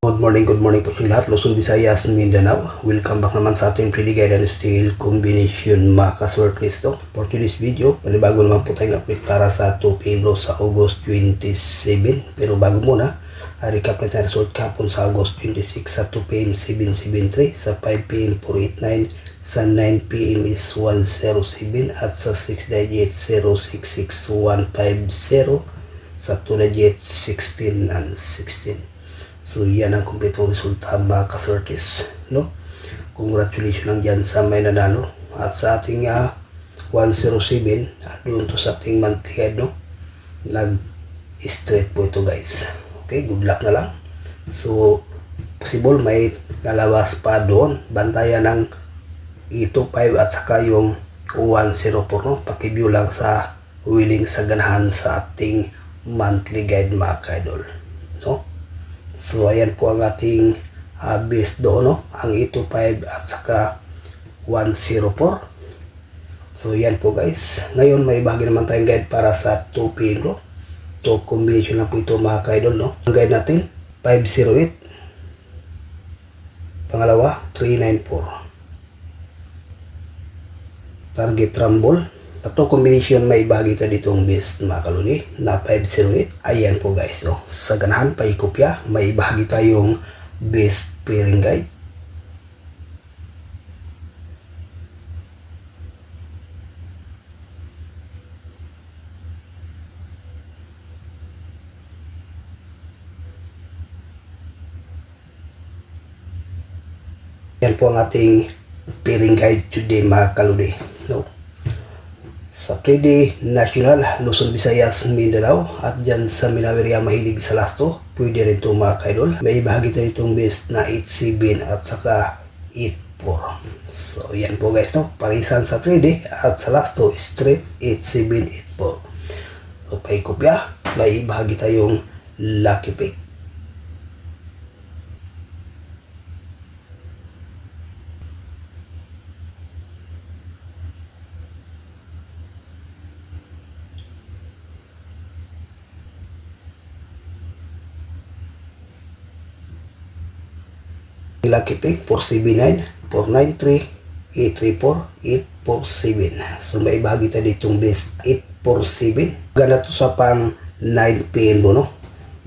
Good morning po sa lahat. Luzon, Visayas, Mindanao. Welcome back naman sa ating Pretty Guide and Steel Combination mga ka-surface to. For today's video, panibago naman po tayong update para sa 2 p.m. sa August 27. Pero bago muna, recap natin ang result kahapon sa August 26 sa 2 p.m. 773, sa 5 p.m. 489, sa 9 p.m. is 107, at sa 6 digit 066150, sa 2 digit 16 and 16. So yan ang kumpletong resulta mga ka-surface, no? Congratulations lang dyan sa may nanalo. At sa ating 107 at doon to sa ating monthly guide, no? Nag-straight po ito guys. Okay, good luck na lang. So possible may lalabas pa doon. Bantayan ng ito 5 at saka yung 104, no? Pakiview lang sa willing sa ganahan sa ating monthly guide mga ka-idol, no? So ayan po ang ating base doon, no? Ang 825 at saka 104. So yan po guys. Ngayon may bahagi naman tayong guide para sa 2 p.m. bro. So combination na po ito mga ka-idol, no? Ang guide natin 508. Pangalawa 394. Target rumble. Tatlo combination may bahagi tayo ditong base mga kaluli na 508. Ayan po guys, no? Sa ganahan paikopya, may bahagi tayong base pairing guide. Ayan po ang ating pairing guide today mga kaluli, no? Sa 3D National, Luzon, Visayas, Mindanao, at dyan sa Minaweria mahilig sa lasto, pwede rin ito mga ka-idol. May bahagi tayo itong best na 87 at saka 84. So yan po guys, no? Parisan sa 3D at sa lasto, straight 87, 84. So paikopya, may bahagi tayong lucky pick. Lucky pick 479, 493, 834, 847. So may bahagi tayo ditong base 847. Gana to sa pang 9 p.m. no?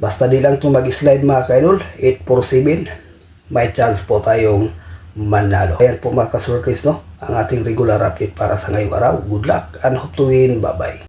Basta di lang itong mag-slide mga ka-idol, 847. May chance po tayong manalo. Ayan po mga ka-surface, no? Ang ating regular update para sa ngayong araw. Good luck and hope to win. Bye-bye.